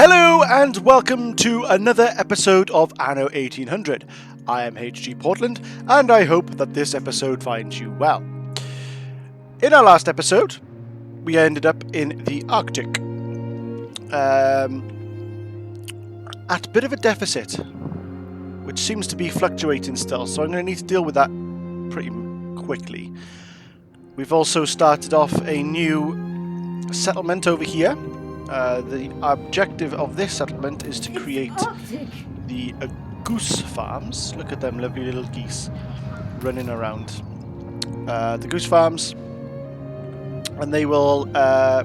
Hello and welcome to another episode of Anno 1800. I am HG Portland and I hope that this episode finds you well. In our last episode, we ended up in the Arctic. At a bit of a deficit, which seems to be fluctuating still, so I'm going to need to deal with that pretty quickly. We've also started off a new settlement over here. The objective of this settlement is to create the goose farms. Look at them lovely little geese running around. The goose farms, and they will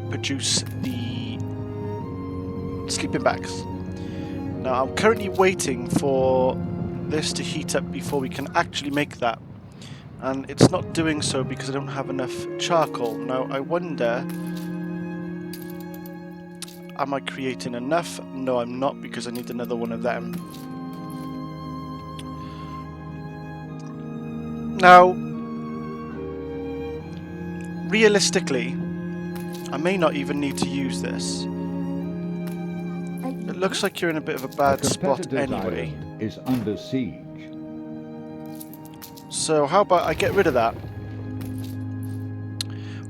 produce the sleeping bags. Now I'm currently waiting for this to heat up before we can actually make that, and it's not doing so because I don't have enough charcoal. Now I wonder, am I creating enough? No, I'm not, because I need another one of them. Now, realistically, I may not even need to use this. It looks like you're in a bit of a bad spot anyway. Is under siege. So how about I get rid of that?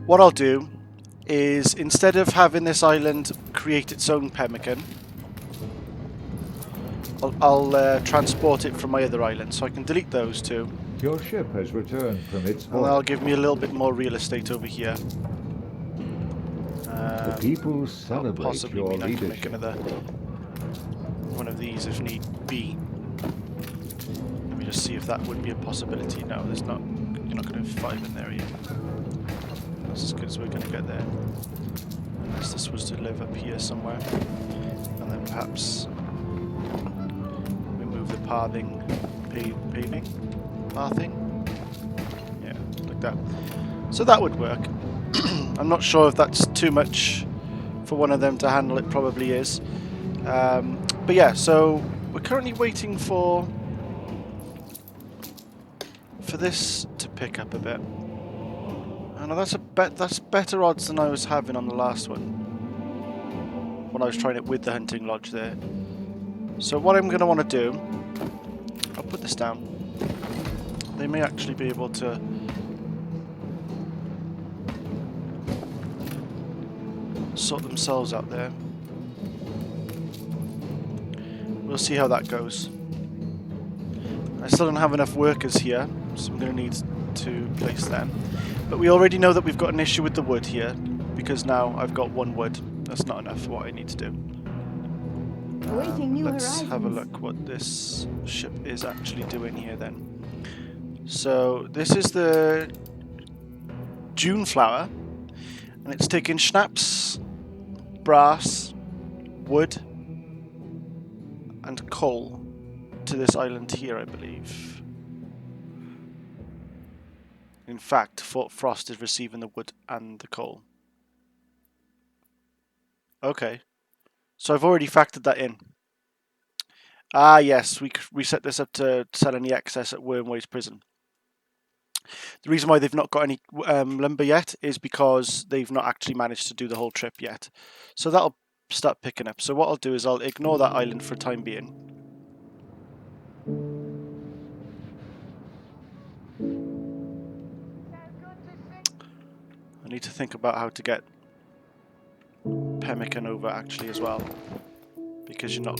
What I'll do is, instead of having this island create its own pemmican, I'll transport it from my other island, so I can delete those two. Your ship has returned from its voyage. And that'll give me a little bit more real estate over here. The people celebrate possibly your mean I can make leadership. another one of these if need be. Let me just see if that would be a possibility. No, there's not. You're not going to have 5 in there, are you? That's as good as we're going to get there. Unless this was to live up here somewhere. And then perhaps we move the pathing. Yeah, like that. So that would work. I'm not sure if that's too much for one of them to handle. It probably is. But yeah, so we're currently waiting for this to pick up a bit. I know that's better odds than I was having on the last one, when I was trying it with the hunting lodge there. So what I'm going to want to do, I'll put this down. They may actually be able to sort themselves out there. We'll see how that goes. I still don't have enough workers here, so I'm going to need to place them. But we already know that we've got an issue with the wood here, because now I've got 1 wood. That's not enough for what I need to do. Let's have a look what this ship is actually doing here then. So this is the June flower, and it's taking schnapps, brass, wood, and coal to this island here, I believe. In fact, Fort Frost is receiving the wood and the coal. Okay. So I've already factored that in. Ah, yes, we set this up to sell any excess at Wormways Prison. The reason why they've not got any lumber yet is because they've not actually managed to do the whole trip yet. So that'll start picking up. So what I'll do is I'll ignore that island for the time being. I need to think about how to get pemmican over actually as well, because you're no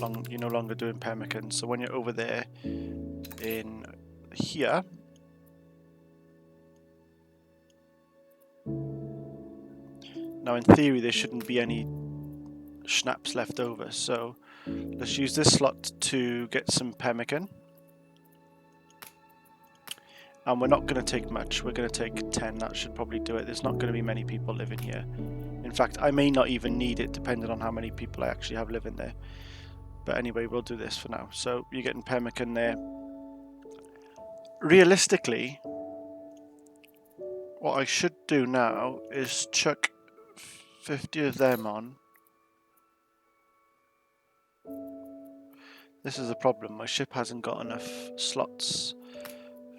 longer doing pemmican. So when you're over there in here, now in theory there shouldn't be any schnapps left over, so let's use this slot to get some pemmican. And we're not going to take much, we're going to take 10, that should probably do it. There's not going to be many people living here. In fact, I may not even need it, depending on how many people I actually have living there. But anyway, we'll do this for now. So you're getting pemmican there. Realistically, what I should do now is chuck 50 of them on. This is a problem, my ship hasn't got enough slots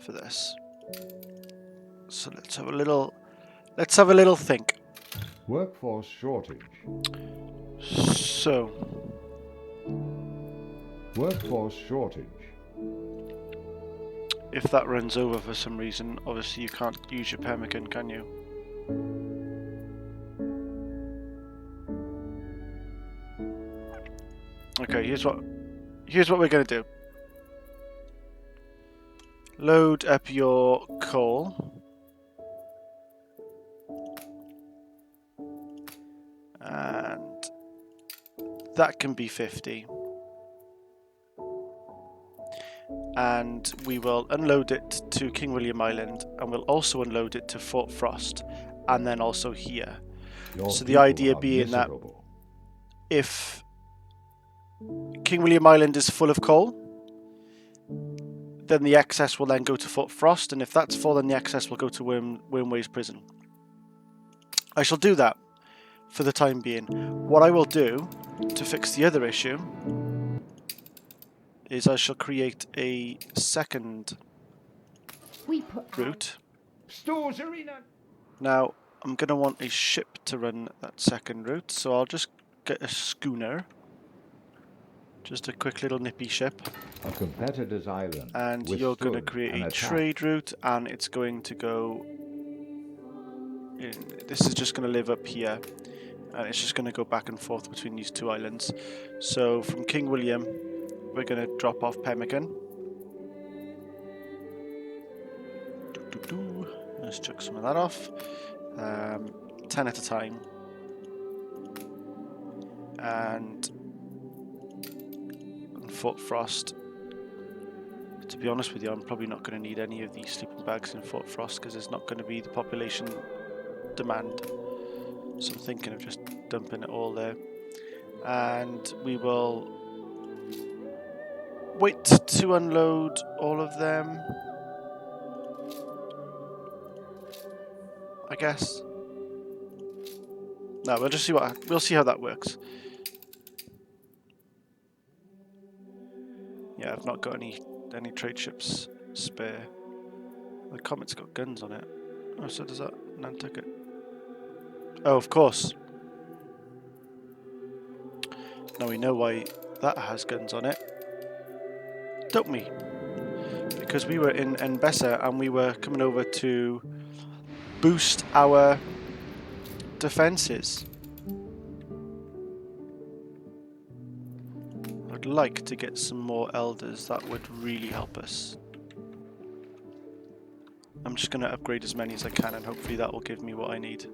for this. So let's have a little think. Workforce shortage. So Workforce shortage. If that runs over for some reason, obviously you can't use your pemmican, can you? Okay, here's what we're gonna do. Load up your coal. And that can be 50. And we will unload it to King William Island, and we'll also unload it to Fort Frost, and then also here. So the idea being that if King William Island is full of coal, then the excess will then go to Fort Frost, and if that's full, then the excess will go to Wormway's prison. I shall do that for the time being. What I will do to fix the other issue is I shall create a second route. Stores arena. Now, I'm going to want a ship to run that second route, so I'll just get a schooner. Just a quick little nippy ship. A competitor's island. And you're going to create a trade route, and it's going to go in. This is just going to live up here, and it's just going to go back and forth between these two islands. So from King William, we're going to drop off pemmican. Let's chuck some of that off. 10 at a time. And Fort Frost. To be honest with you, I'm probably not going to need any of these sleeping bags in Fort Frost because there's not going to be the population demand. So I'm thinking of just dumping it all there. And we will wait to unload all of them, I guess. No, we'll just see we'll see how that works. Yeah, I've not got any trade ships spare. The Comet's got guns on it. Oh, so does that Nantucket. Oh, of course. Now we know why that has guns on it. Don't we? Because we were in Enbessa and we were coming over to boost our defences. I'd like to get some more elders. That would really help us. I'm just going to upgrade as many as I can and hopefully that will give me what I need.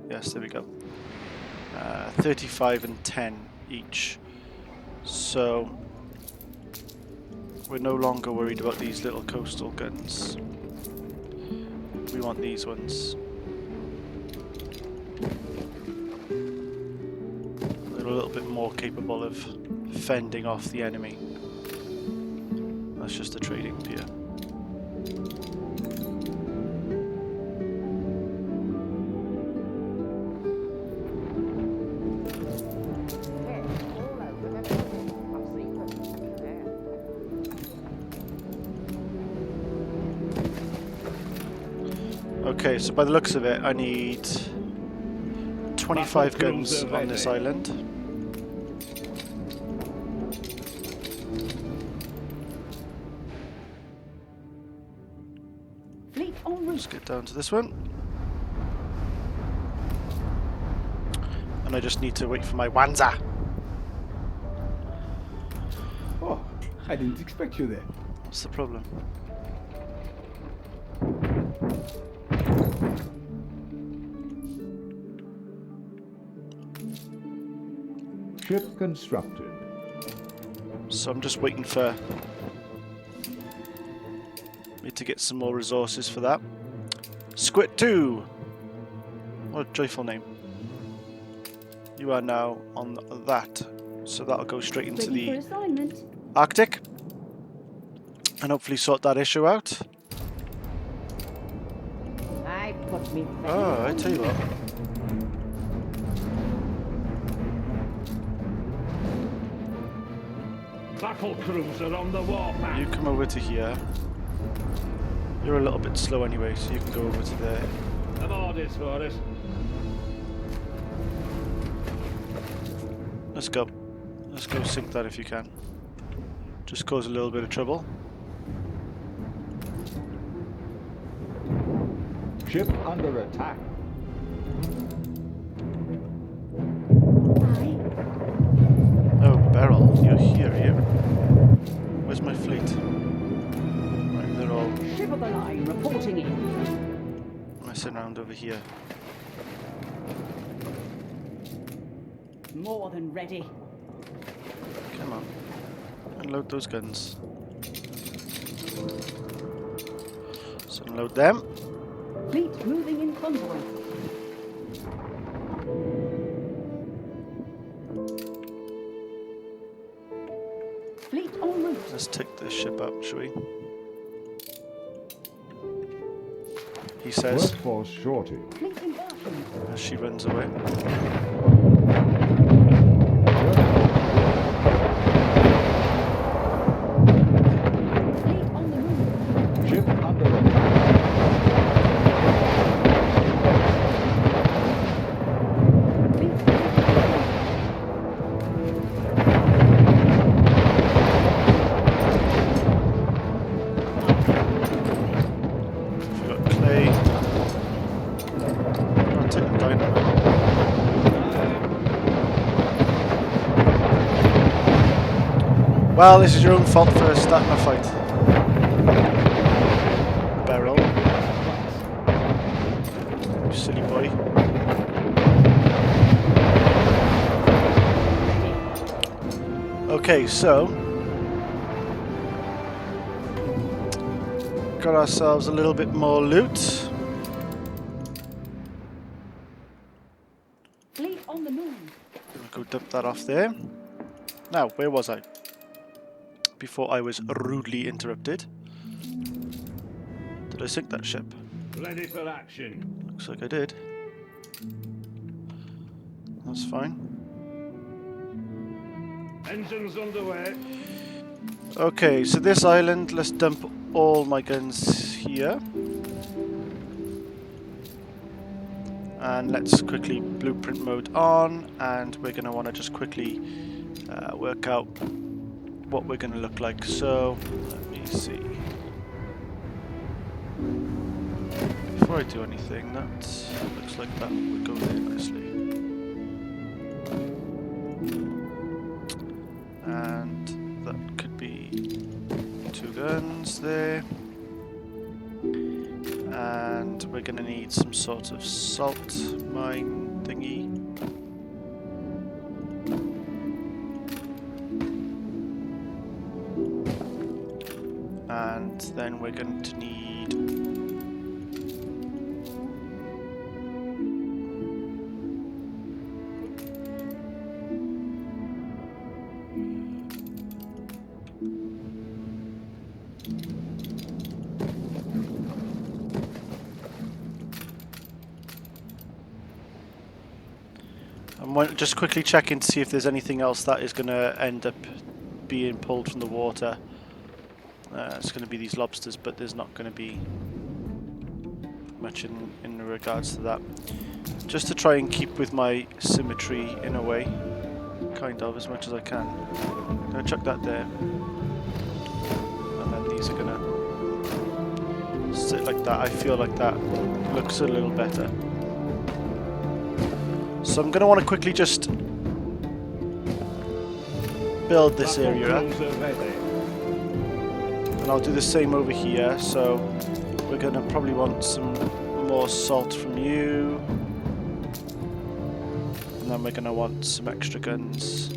Yes, there we go. 35 and 10 each. So we're no longer worried about these little coastal guns. We want these ones. They're a little bit more capable of fending off the enemy. That's just a trading pier. Okay, so by the looks of it, I need 25 guns on this island. Let's get down to this one. And I just need to wait for my Wanza. Oh, I didn't expect you there. What's the problem? Ship constructed. So I'm just waiting for me to get some more resources for that. Squid 2! What a joyful name. You are now on that. So that'll go straight into the Arctic. And hopefully sort that issue out. Oh, I tell you what. Battle cruiser on the warpath. You come over to here. You're a little bit slow anyway, so you can go over to there. I'm orders for it. Let's go. Let's go sink that if you can. Just cause a little bit of trouble. Ship under attack. Oh, Beryl, you're here, are you? Where's my fleet? Right, they're all Ship of the line reporting in. messing around over here. More than ready. Come on. Unload those guns. So unload them. Fleet moving in convoy. Fleet en route. Let's take this ship up, shall we? He says Workforce shortage. Fleet embarking. as she runs away. Fleet on the move. Ship under attack. Fleet We've got clay. I'll take the dynamite. Well, this is your own fault for starting a fight. Beryl. You silly boy. Okay, so got ourselves a little bit more loot. Fleet on the move. Gonna go dump that off there. Now, where was I? Before I was rudely interrupted. Did I sink that ship? Ready for action. Looks like I did. That's fine. Engines underway. Okay, so this island, let's dump all my guns here. And let's quickly blueprint mode on, and we're going to want to just quickly work out what we're going to look like. So, let me see. Before I do anything, that looks like that would go there nicely. And that could be 2 guns there. And we're going to need some sort of salt mine thingy. And then we're going to need just quickly checking to see if there's anything else that is going to end up being pulled from the water. It's going to be these lobsters, but there's not going to be much in regards to that. Just to try and keep with my symmetry in a way, kind of, as much as I can. I'm going to chuck that there. And then these are going to sit like that. I feel like that looks a little better. So I'm going to want to quickly just build this area up. And I'll do the same over here. So we're going to probably want some more salt from you. And then we're going to want some extra guns.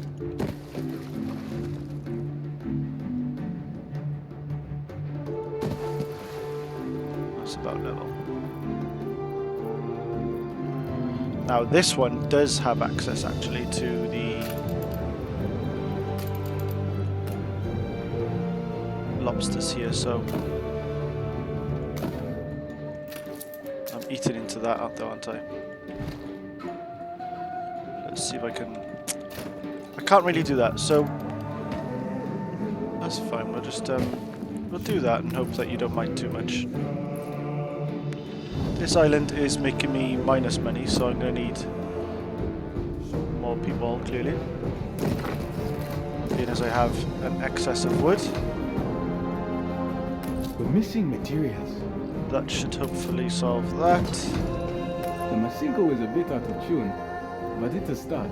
That's about level. Now this one does have access actually to the lobsters here, so I'm eating into that, aren't I? Let's see if I can. I can't really do that, so that's fine. We'll just we'll do that and hope that you don't mind too much. This island is making me minus money, so I'm going to need more people, clearly. seeing as I have an excess of wood. We're missing materials. That should hopefully solve that. The Masinko is a bit out of tune, but it's a start.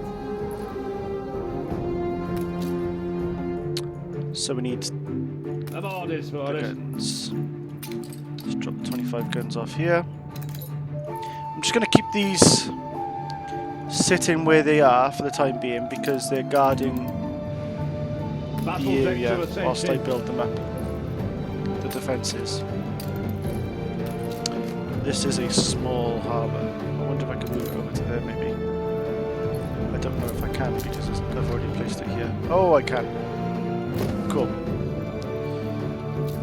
So we need Have orders for the us. guns. Let's drop the 25 guns off here. I'm just going to keep these sitting where they are for the time being because they're guarding Battle the area vector whilst I attention. build them up. The defences. This is a small harbour. I wonder if I can move it over to there maybe. I don't know if I can because I've already placed it here. Oh, I can. Cool.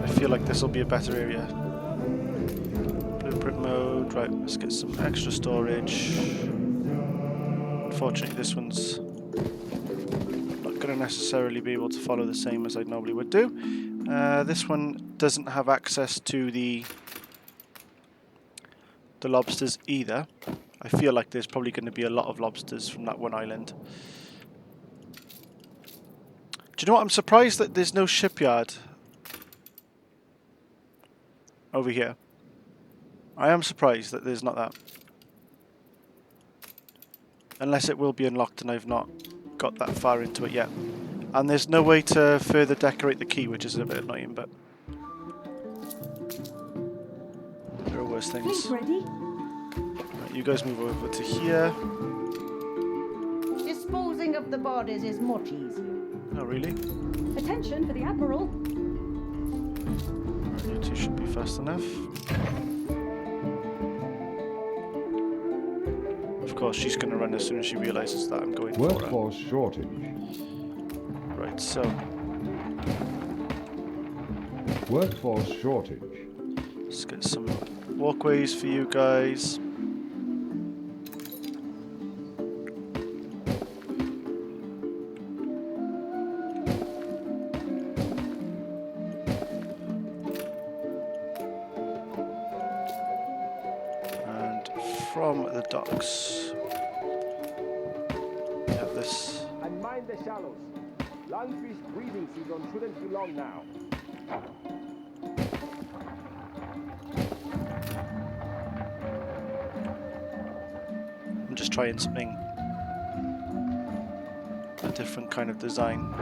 I feel like this will be a better area. Blueprint mode. Right, let's get some extra storage. Unfortunately, this one's not going to necessarily be able to follow the same as I normally would do. This one doesn't have access to the lobsters either. I feel like there's probably going to be a lot of lobsters from that one island. Do you know what? I'm surprised that there's no shipyard over here. I am surprised that there's not that. Unless it will be unlocked and I've not got that far into it yet. And there's no way to further decorate the key, which is a bit annoying, but there are worse things. Fleet ready. Right, you guys move over to here. Disposing of the bodies is much easier. Oh, really? Attention for the Admiral. Right, you two should be fast enough. Of course, she's going to run as soon as she realises that I'm going for her. Workforce shortage. Right, so Workforce shortage. let's get some walkways for you guys. And from the docks, we have this. And mind the shallows. Lungfish breeding season shouldn't be long now. I'm just trying something, a different kind of design.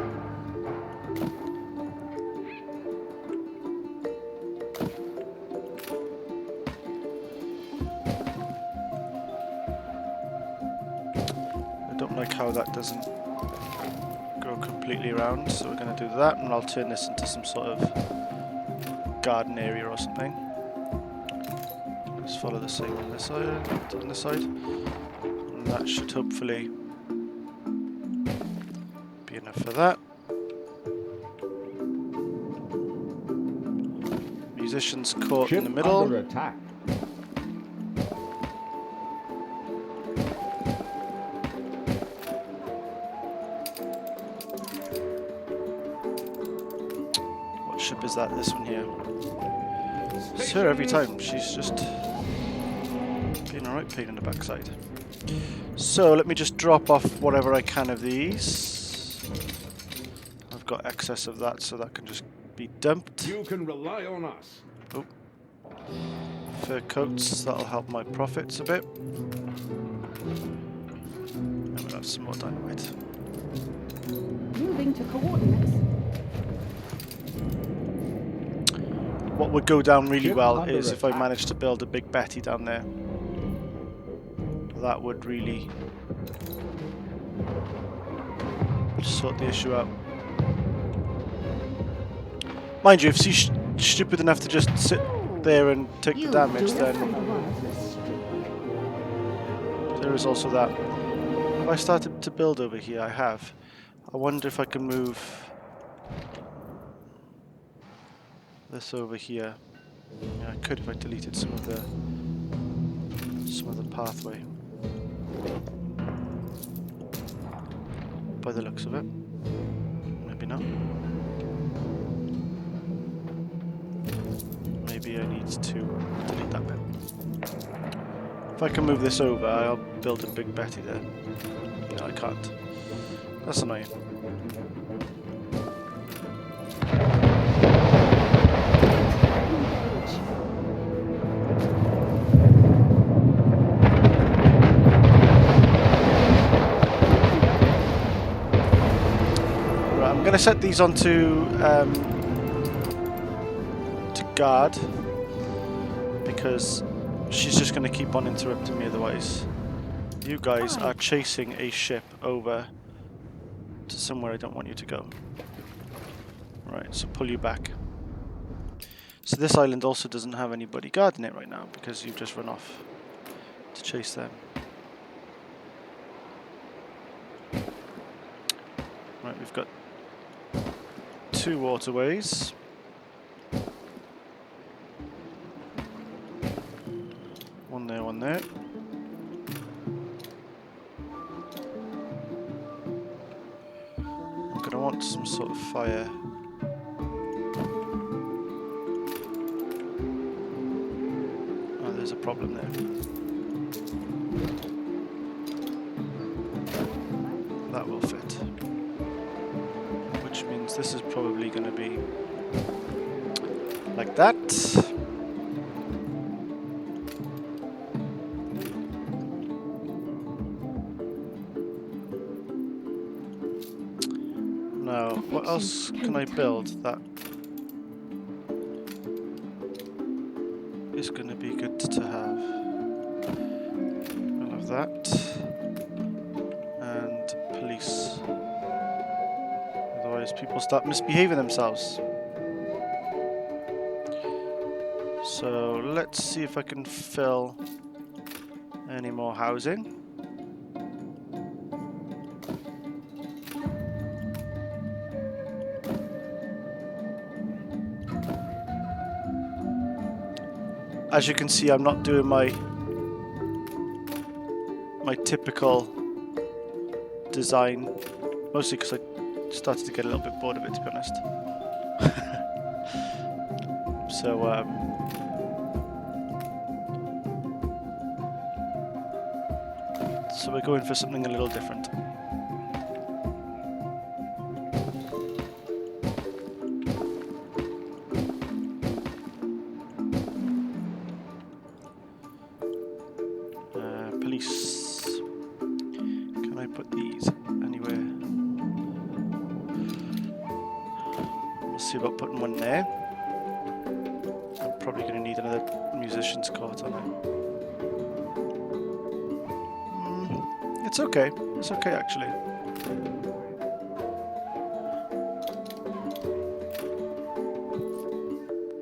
I don't like how that doesn't go completely around, so we're going to do that, and I'll turn this into some sort of garden area or something. Let's follow the same on this side, and that should hopefully be enough for that. Musicians caught Ship in the middle. under attack. What ship is that? This one here. It's her every time. She's just being a right pain in the backside. So let me just drop off whatever I can of these. I've got excess of that, so that can just be dumped. You can rely on us. Oh. Fur coats, that'll help my profits a bit. And we'll have some more dynamite. Moving to coordinates. What would go down really Ship well under is if I attack. managed to build a big Betty down there. That would really sort the issue out. Mind you, if she's stupid enough to just sit there and take the damage, then there is also that. Have I started to build over here? I have. I wonder if I can move this over here. Yeah, I could if I deleted some of the pathway. By the looks of it. Maybe not. Maybe I need to delete that bit. If I can move this over, I'll build a big Betty there. No, I can't. That's annoying. I'm going to set these onto to guard because she's just going to keep on interrupting me otherwise. You guys are chasing a ship over to somewhere I don't want you to go. Right, so pull you back. So this island also doesn't have anybody guarding it right now because you've just run off to chase them. Right, we've got 2 waterways. One there, one there. I'm gonna want some sort of fire. Oh, there's a problem there. That will fit. Which means this is probably going to be like that. Now, what else can I build that is going to be good to have? I'll have that. And police. Otherwise people start misbehaving themselves. So let's see if I can fill any more housing. As you can see, I'm not doing my typical design, mostly because I started to get a little bit bored of it, to be honest. So we're going for something a little different. Police. Can I put these anywhere? We'll see about putting one there. I'm probably going to need another musician's cart, aren't I? It's okay. It's okay, actually.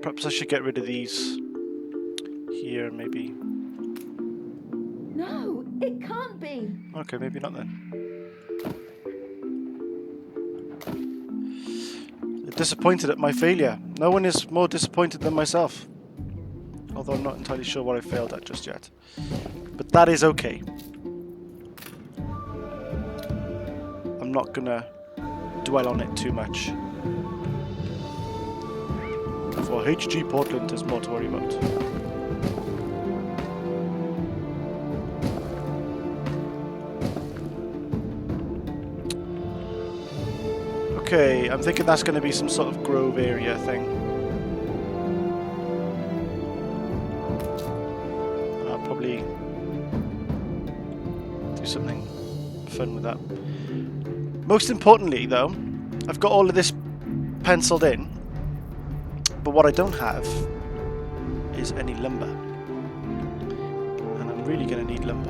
Perhaps I should get rid of these here, maybe. No, it can't be. Okay, maybe not then. They're disappointed at my failure. No one is more disappointed than myself. Although I'm not entirely sure what I failed at just yet. But that is okay. I'm not gonna dwell on it too much. For HG Portland, there's more to worry about. Okay, I'm thinking that's going to be some sort of grove area thing. I'll probably do something fun with that. Most importantly, though, I've got all of this penciled in, but what I don't have is any lumber. And I'm really going to need lumber.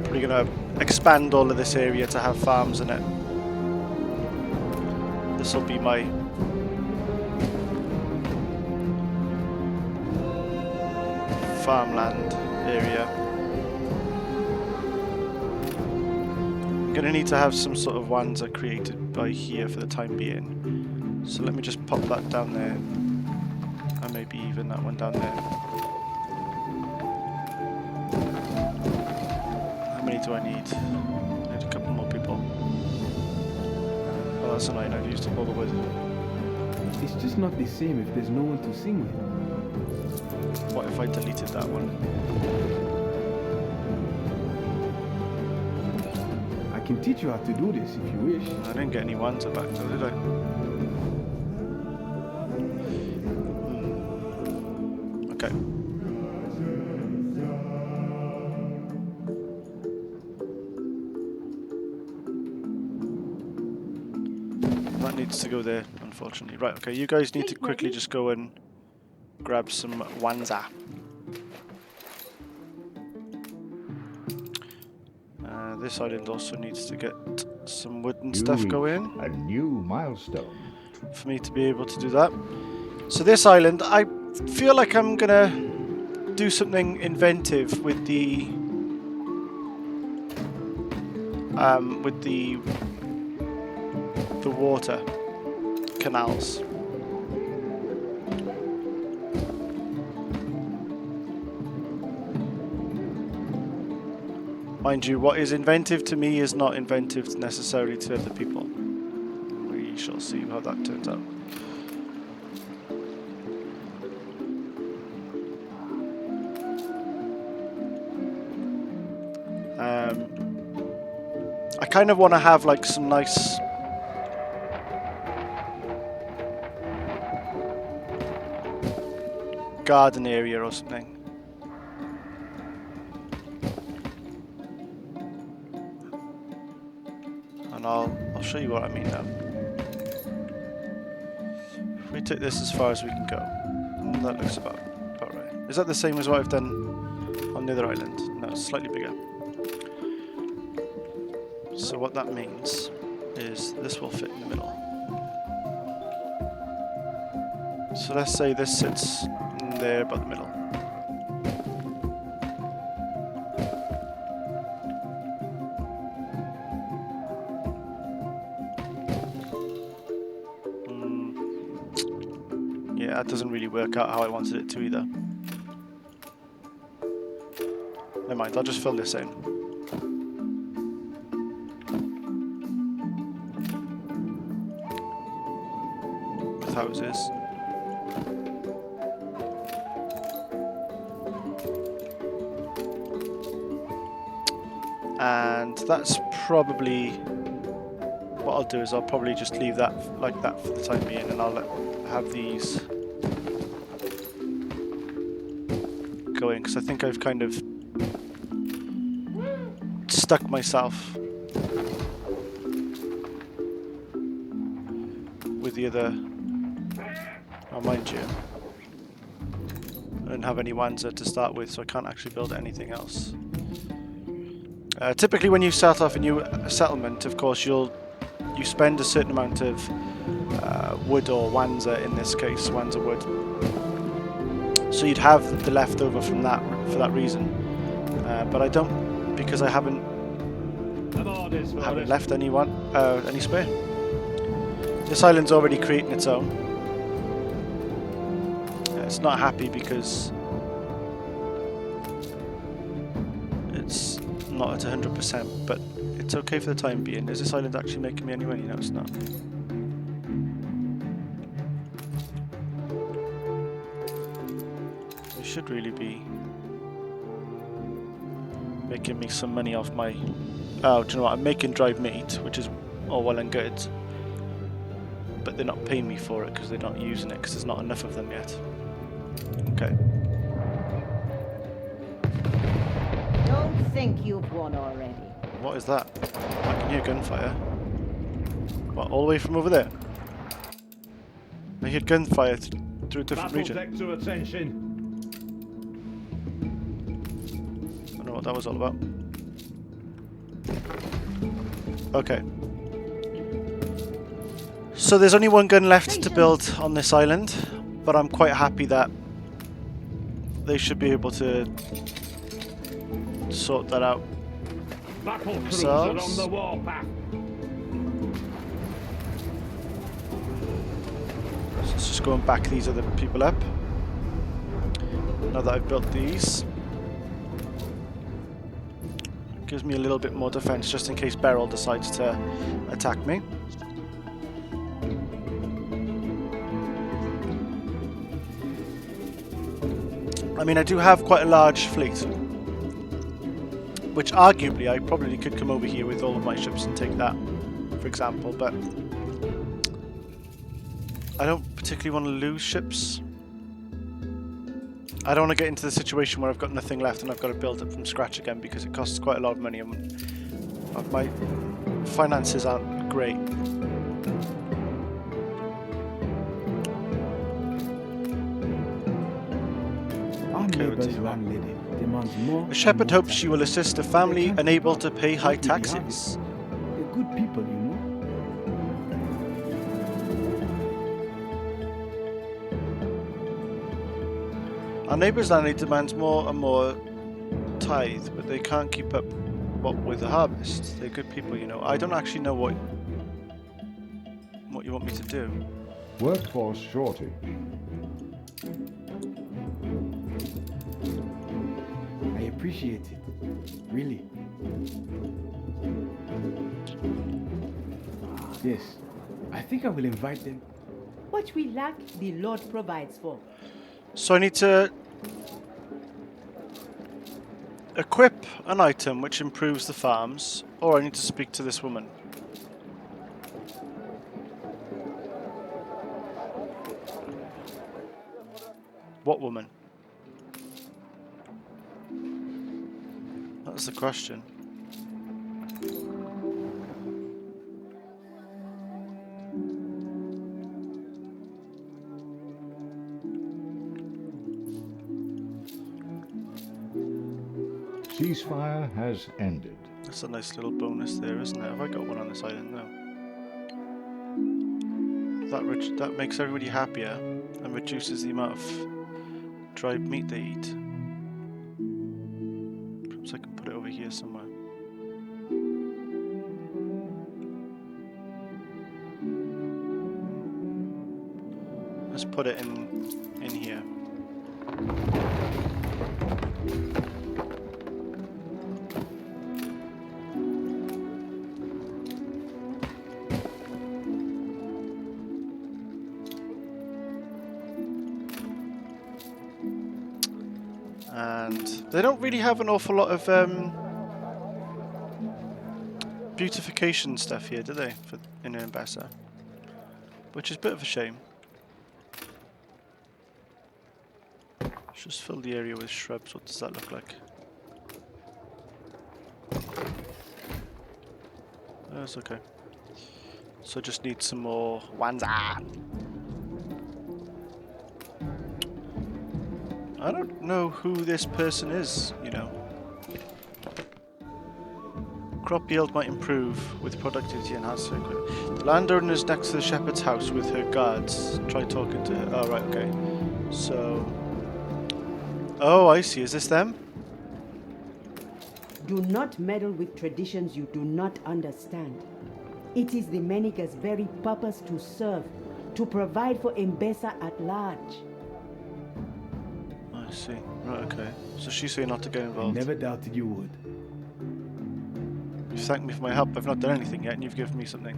We're going to expand all of this area to have farms in it. This will be my farmland area. I'm going to need to have some sort of wanza created by here for the time being. So let me just pop that down there. And maybe even that one down there. How many do I need? I need a couple more people. that's annoying. I've used up all the wood. It's just not the same if there's no one to sing with. What if I deleted that one? I can teach you how to do this if you wish. I didn't get any wanza back though, did I? Okay. That needs to go there, unfortunately. Right, okay, you guys need to quickly just go and grab some wanza. This island also needs to get some wood and stuff You going reach a new milestone. for me to be able to do that. So this island, I feel like I'm gonna do something inventive with the water canals. Mind you, what is inventive to me is not inventive necessarily to other people. We shall see how that turns out. I kind of want to have like some nice garden area or something. And I'll show you what I mean now. If we take this as far as we can go, that looks about right. Is that the same as what I've done on the other island? No, it's slightly bigger. So what that means is this will fit in the middle. So let's say this sits in there about the middle. Yeah, that doesn't really work out how I wanted it to either. Never mind, I'll just fill this in. With houses. And that's probably what I'll do is I'll probably just leave that like that for the time being, and I'll have these going because I think I've kind of stuck myself with the other. Oh, mind you, I don't have any wanza to start with, so I can't actually build anything else. Typically when you start off a new settlement, of course, you spend a certain amount of wood, or wanza in this case, wanza wood. So you'd have the leftover from that for that reason. But I don't, because I haven't left any spare. This island's already creating its own. It's not happy because it's not at 100%, but it's okay for the time being. Is this island actually making me any money? No, it's not. It should really be making me some money off my... Oh, do you know what? I'm making dried meat, which is all well and good, but they're not paying me for it because they're not using it because there's not enough of them yet. Okay. Don't think you've won already. What is that? I can hear gunfire. What, all the way from over there? I hear gunfire through a different region. Deck to attention. I don't know what that was all about. Okay. So there's only one gun left to build on this island, but I'm quite happy that they should be able to sort that out. Battle cruiser Themselves. on the warpath. So let's just go and back these other people up. Now that I've built these, gives me a little bit more defense just in case Beryl decides to attack me. I mean, I do have quite a large fleet, which arguably I probably could come over here with all of my ships and take that, for example, but I don't particularly want to lose ships. I don't want to get into the situation where I've got nothing left and I've got to build it from scratch again, because it costs quite a lot of money and my finances aren't great. Our neighbor's landlady demands more. A shepherd and more hopes she will assist a family unable to pay high taxes. They're good people, you know. Our neighbour's landlady demands more and more tithe, but they can't keep up with the harvest. They're good people, you know. I don't actually know what you want me to do. Workforce shortage. I appreciate it. Really. Yes. I think I will invite them. What we lack, the Lord provides for. So I need to equip an item which improves the farms, or I need to speak to this woman. What woman? That's the question. Ceasefire has ended. That's a nice little bonus there, isn't it? Have I got one on this island? No. That makes everybody happier and reduces the amount of dried meat they eat. Perhaps I can put it over here somewhere. Let's put it in here. And they don't really have an awful lot of beautification stuff here, do they, in Ambassa? Which is a bit of a shame. Let's just fill the area with shrubs. What does that look like? That's okay. So I just need some more Wanza. I don't know who this person is, you know. Crop yield might improve with productivity enhanced. The landowner is next to the shepherd's house with her guards. Try talking to her. Oh, right, okay. So... Oh, I see. Is this them? Do not meddle with traditions you do not understand. It is the Meniga's very purpose to serve, to provide for Mbesa at large. I see. Right, okay. So she's saying not to get I involved. never doubted you would. You thanked me for my help. I've not done anything yet, and you've given me something.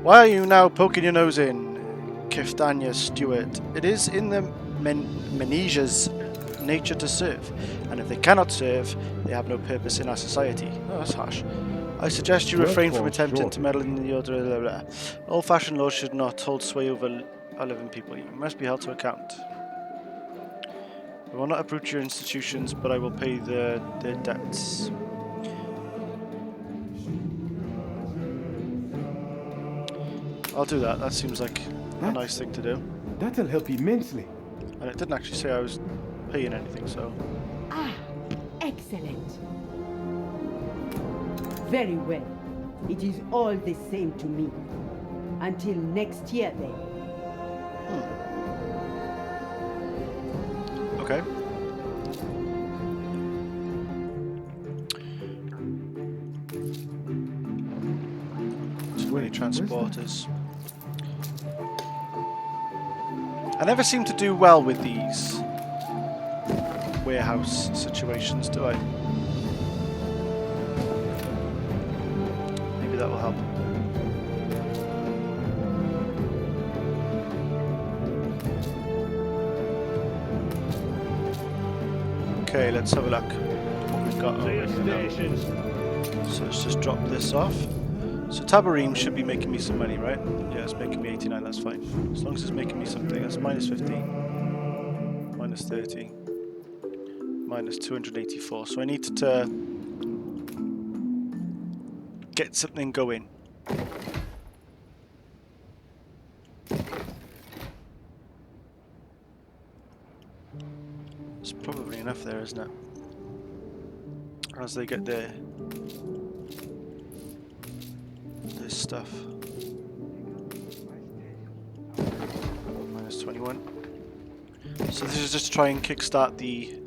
Why are you now poking your nose in, Kiftania Stewart? It is in the Meneja's nature to serve, and if they cannot serve, they have no purpose in our society. Oh, that's harsh. I suggest you refrain from attempting to meddle in the order. Blah, blah. Old-fashioned laws should not hold sway over our living people. You must be held to account. I will not uproot your institutions, but I will pay their debts. I'll do that. That seems like a nice thing to do. That'll help immensely. And it didn't actually say I was paying anything, so... Ah, excellent. Very well. It is all the same to me. Until next year, then. Okay. Too many transporters. I never seem to do well with these warehouse situations, do I? Maybe that will help. Okay, let's have a look. What we've got To over your here now. stations. So let's just drop this off. So Tabarim should be making me some money, right? Yeah, it's making me 89, that's fine. As long as it's making me something. That's minus 15. Minus 30. Minus 284. So I need to get something going. It's probably enough there, isn't it? As they get their this stuff. Minus 21. So this is just to try and kickstart the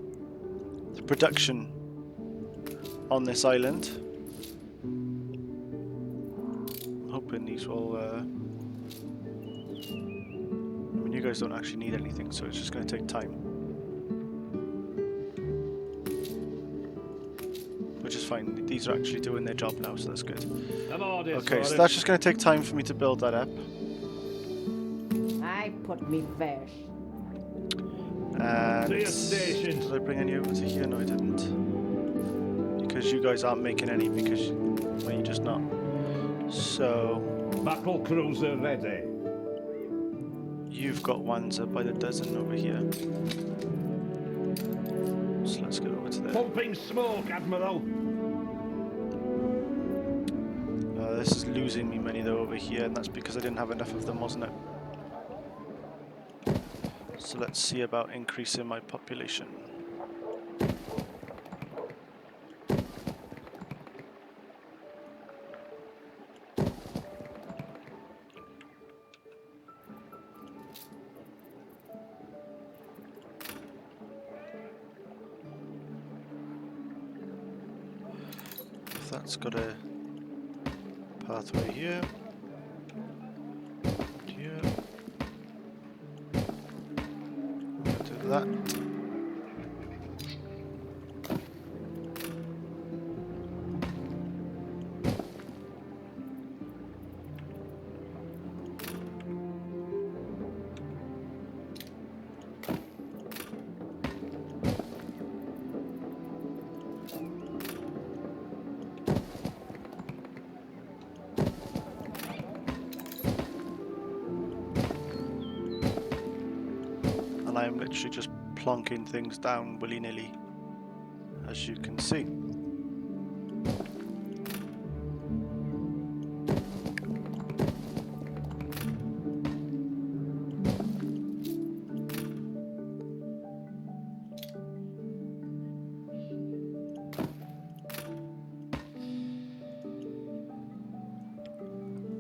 production on this island. I'm hoping these will. I mean, you guys don't actually need anything, so it's just going to take time. Which is fine. These are actually doing their job now, so that's good. I'm orders, Okay, so orders. that's just going to take time for me to build that up. I put me first. And To your stations. did I bring any over to here? No, I didn't. Because you guys aren't making any, because well, you're just not. So Battle cruiser ready. you've got ones by the dozen over here. So let's get over to there. Pumping smoke, Admiral. This is losing me money though over here, and that's because I didn't have enough of them, wasn't it? So let's see about increasing my population. If that's got a pathway here. Here. Do that. And I am literally just plonking things down willy-nilly, as you can see.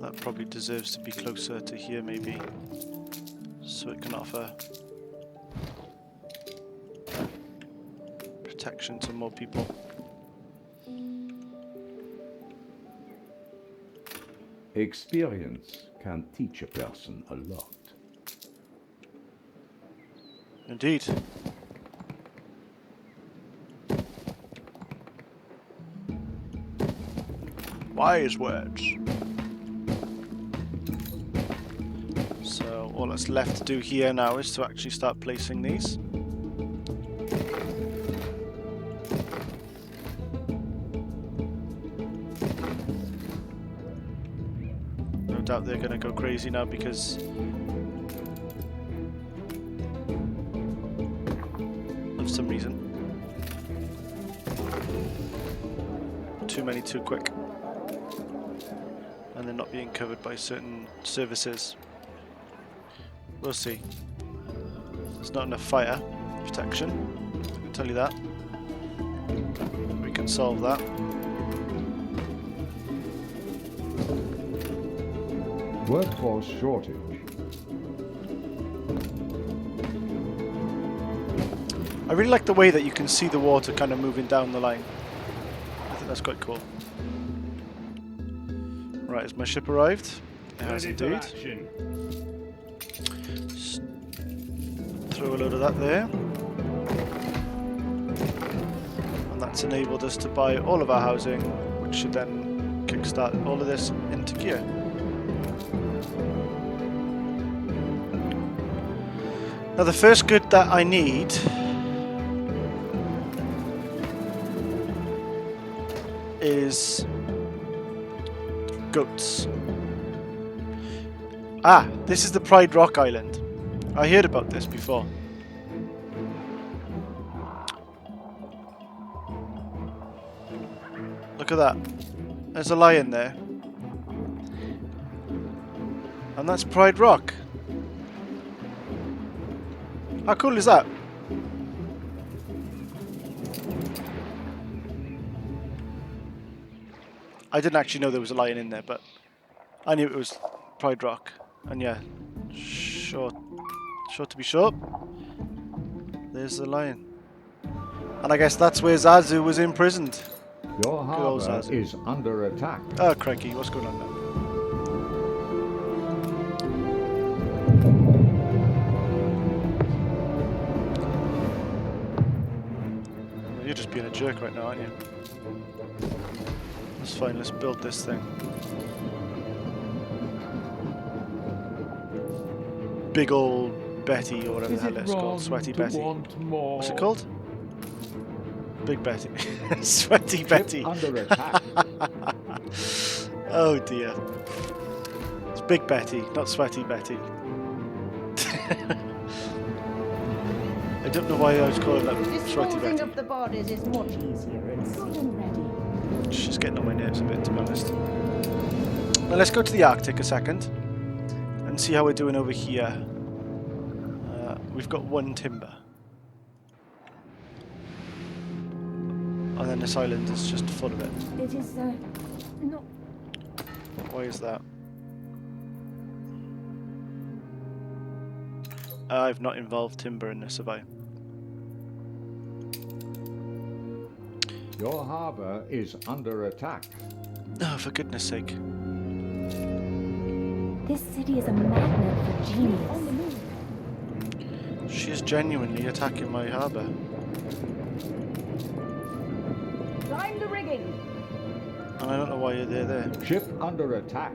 That probably deserves to be closer to here maybe, so it can offer protection to more people. Experience can teach a person a lot. Indeed. Wise words. So all that's left to do here now is to actually start placing these. No doubt they're going to go crazy now because of some reason. Too many too quick. And they're not being covered by certain services. We'll see. There's not enough fire protection, I can tell you that. We can solve that. Workforce shortage. I really like the way that you can see the water kind of moving down the line. I think that's quite cool. Right, has my ship arrived? It has Ready for indeed. action. Just throw a load of that there. And that's enabled us to buy all of our housing, which should then kickstart all of this into gear. Now the first good that I need is goats. Ah, this is the Pride Rock Island. I heard about this before. Look at that. There's a lion there. And that's Pride Rock. How cool is that? I didn't actually know there was a lion in there, but I knew it was Pride Rock. And yeah, short to be short. There's the lion. And I guess that's where Zazu was imprisoned. Your old harbour Zazu. is under attack. Oh, crikey, what's going on now? Well, you're just being a jerk right now, aren't you? That's fine, let's build this thing. Big old Betty, or whatever the hell it's called. Sweaty Betty. What's it called? Big Betty. Sweaty Betty. Ship under attack. Oh dear. It's Big Betty, not Sweaty Betty. I don't know why I was calling that Sweaty Disposing Betty. of the bodies is much easier and good and ready. She's getting on my nerves a bit, to be honest. Now let's go to the Arctic a second and see how we're doing over here. We've got 1 timber. And then this island is just full of it. It is, not... Why is that? I've not involved timber in this, have I? Your harbour is under attack. Oh, for goodness sake. This city is a magnet for genius. On the move. She is genuinely attacking my harbour. Climb the rigging. And I don't know why you're there. Ship under attack.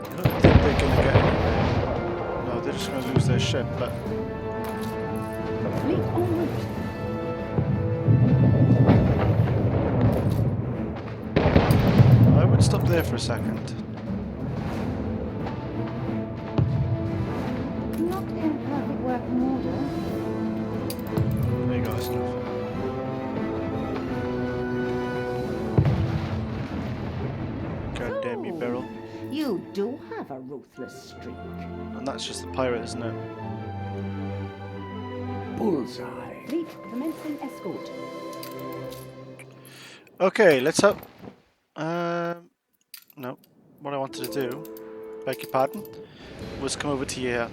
I don't think they're going to get any. No, they're just going to lose their ship, but... Fleet en route. I would stop there for a second. Not in perfect working order. There you go, that's enough. God damn you, Beryl. You do have a ruthless streak. And that's just the pirate, isn't it? Bullseye. Fleet commencing escort. Okay, let's hope. No. What I wanted to do, beg your pardon, was come over to here.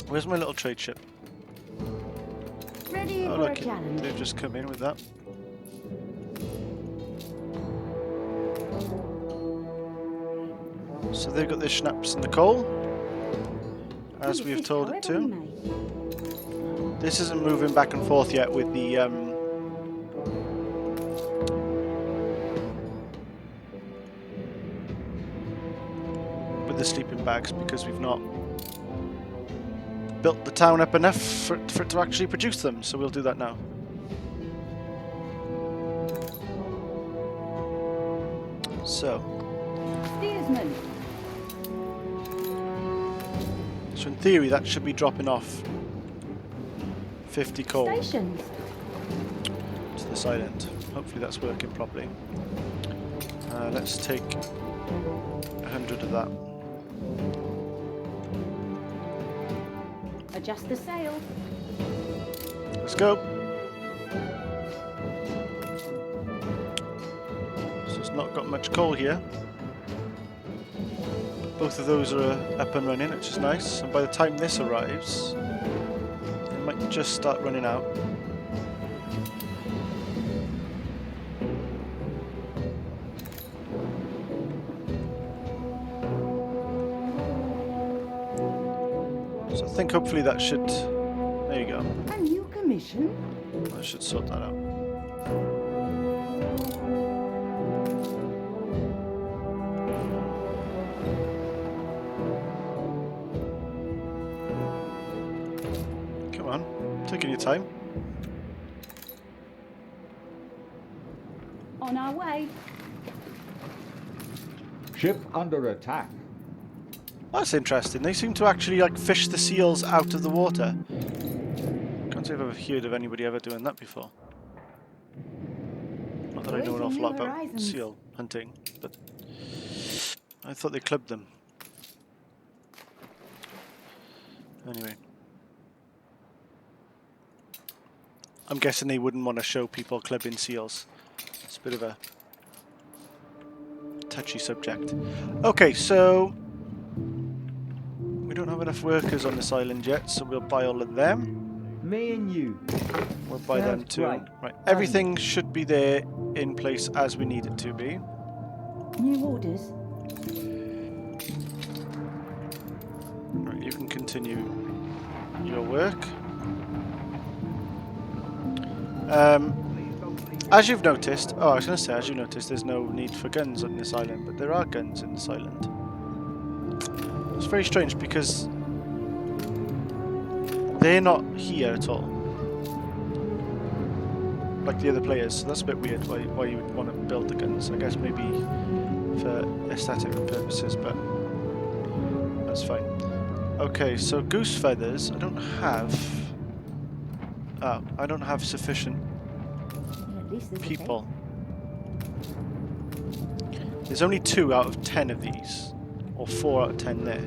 Where's my little trade ship? Ready Oh for look, a challenge. they've just come in with that. So they've got their schnapps and the coal, as we've told it to. This isn't moving back and forth yet with the sleeping bags, because we've not built the town up enough for it to actually produce them, so we'll do that now. So Steersman. in theory that should be dropping off 50 coal Stations. to this island. Hopefully that's working properly. Let's take 100 of that. Adjust the sail. Let's go. So it's not got much coal here. Both of those are up and running, which is nice. And by the time this arrives, it might just start running out. So I think hopefully that should... There you go. A new commission? That should sort that out. taking your time. On our way. Ship under attack. That's interesting. They seem to actually like fish the seals out of the water. Can't say I've ever heard of anybody ever doing that before. Not that I know an Voyaging awful new lot about horizons. seal hunting, but I thought they clubbed them. Anyway. I'm guessing they wouldn't want to show people clubbing seals. It's a bit of a touchy subject. Okay, so we don't have enough workers on this island yet, so we'll buy all of them. Me and you. We'll buy them Sounds too. great. Right, everything should be there in place as we need it to be. New orders. Right, you can continue your work. As you've noticed, I was going to say, as you noticed, there's no need for guns on this island, but there are guns in this island. It's very strange because they're not here at all, like the other players. So that's a bit weird. Why you would want to build the guns? I guess maybe for aesthetic purposes, but that's fine. Okay, so goose feathers. I don't have. Oh, I don't have sufficient Well, at least there's people. There's only 2 out of 10 of these, or 4 out of 10 there.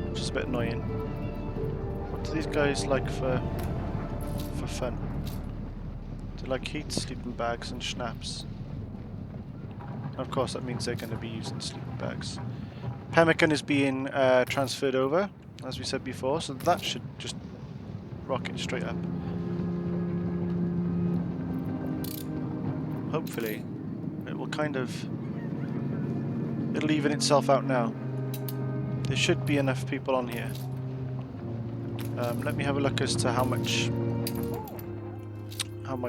Which is a bit annoying. What do these guys like for fun? They like heat, sleeping bags, and schnapps. Of course, that means they're going to be using sleeping bags. Pemmican is being transferred over, as we said before, so that should just rocket straight up. Hopefully, it will kind of... it'll even itself out now. There should be enough people on here. Let me have a look as to how my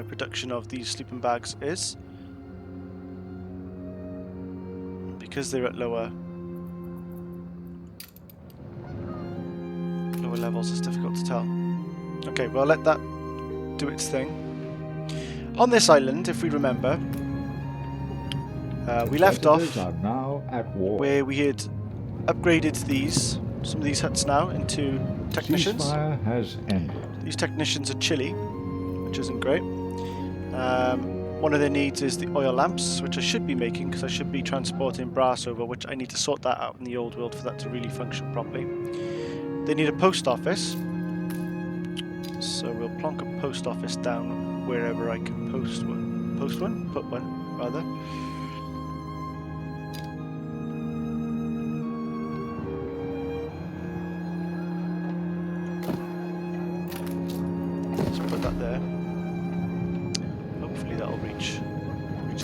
production of these sleeping bags is. Because they're at lower levels, it's difficult to tell. Okay, well, let that do its thing. On this island, if we remember, we left off Predators are now at war. where we had upgraded some of these huts now into technicians. Ceasefire has ended. These technicians are chilly, which isn't great. One of their needs is the oil lamps, which I should be making because I should be transporting brass over, which I need to sort that out in the old world for that to really function properly. They need a post office, so we'll plonk a post office down wherever I can post one. Put one, rather. Let's put that there. Hopefully that'll reach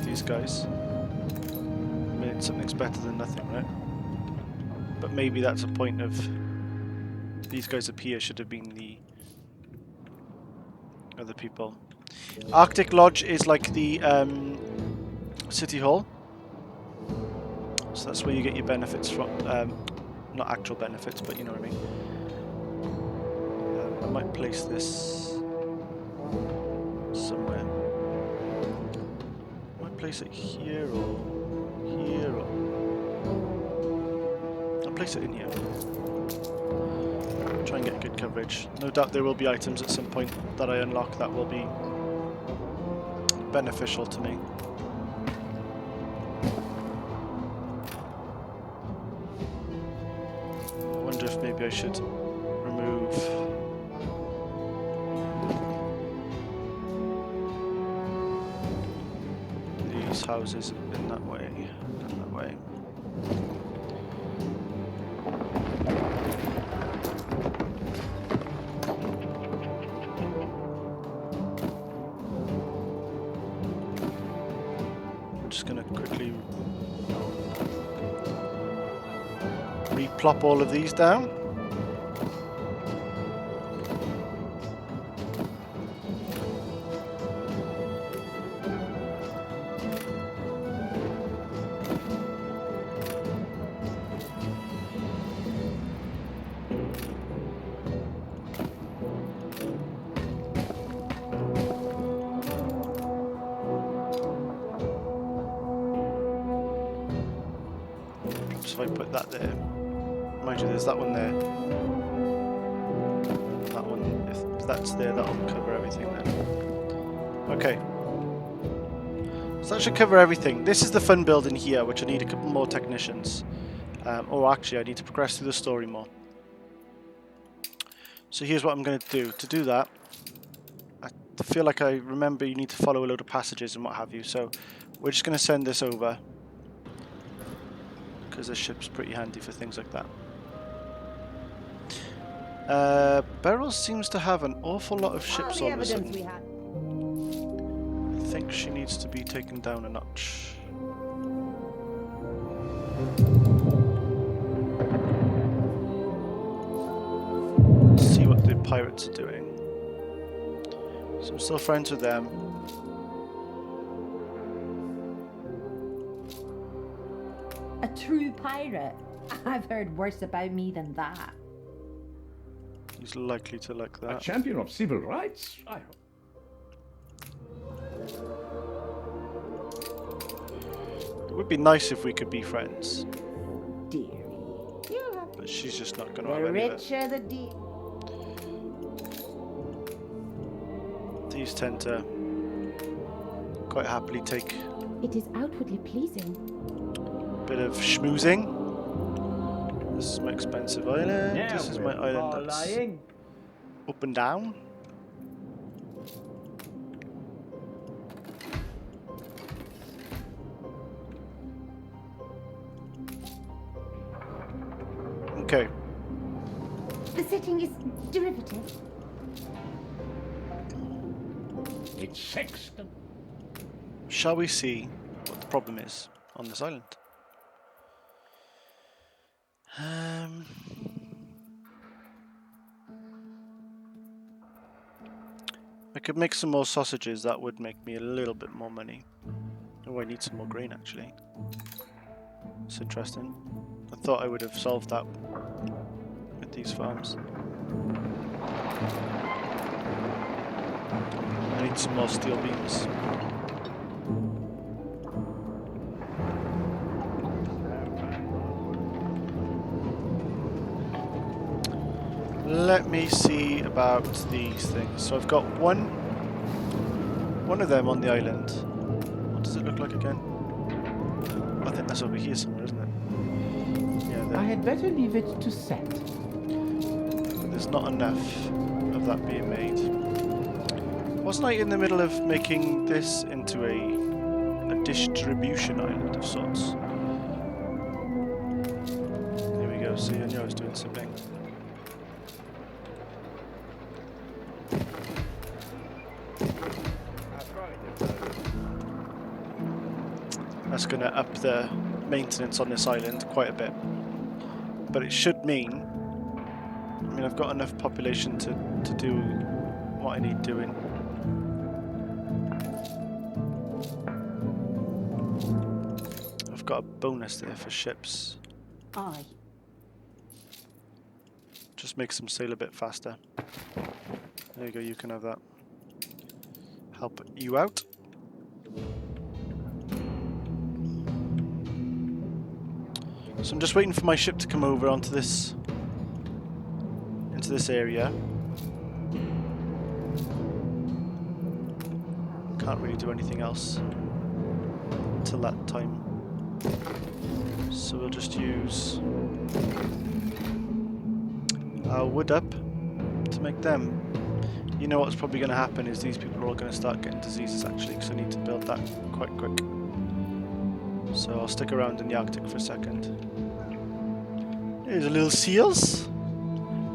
these guys. I mean, something's better than nothing, right? But maybe that's a point of these guys up here should have been the other people. Arctic Lodge is like the city hall, so that's where you get your benefits from. Not actual benefits, but you know what I mean. I might place this somewhere. I might place it here or here, or I'll place it in here. Try and get good coverage. No doubt there will be items at some point that I unlock that will be beneficial to me. I wonder if maybe I should remove these houses in that way, and that way. Just going to quickly replop all of these down. if I put that there. Mind you, there's that one there. That one, if that's there, that'll cover everything then. Okay. So that should cover everything. This is the fun build in here, which I need a couple more technicians. Or actually, I need to progress through the story more. So here's what I'm going to do. To do that, I feel like I remember you need to follow a load of passages and what have you. So we're just going to send this over. Because the ship's pretty handy for things like that. Beryl seems to have an awful lot of ships all of a sudden. I think she needs to be taken down a notch. Let's see what the pirates are doing. So I'm still friends with them. A true pirate? I've heard worse about me than that. He's likely to like A that. champion of civil rights? I hope. It would be nice if we could be friends, Dearie. You have but she's just not going to the have any of it. richer the deal. These tend to quite happily take It is outwardly pleasing. a bit of schmoozing. This is my expensive island. This is my island that's up and down. Okay. The setting is derivative. It's sexton. Shall we see what the problem is on this island? I could make some more sausages. That would make me a little bit more money. Oh, I need some more grain actually. It's interesting. I thought I would have solved that with these farms. I need some more steel beams. Let me see about these things. So I've got one of them on the island. What does it look like again? I think that's over here somewhere, isn't it? Yeah, there. I had better leave it to set. But there's not enough of that being made. Wasn't I in the middle of making this into a distribution island of sorts? Here we go. See, I knew I was doing something. That's going to up the maintenance on this island quite a bit. But it should mean, I mean, I've got enough population to do what I need doing. I've got a bonus there for ships. Aye. Just makes them sail a bit faster. There you go, you can have that. Help you out. So I'm just waiting for my ship to come over onto this, into this area. Can't really do anything else until that time. So we'll just use our wood up to make them. You know what's probably going to happen is these people are all going to start getting diseases actually, because I need to build that quite quick. So I'll stick around in the Arctic for a second. There's a little seals.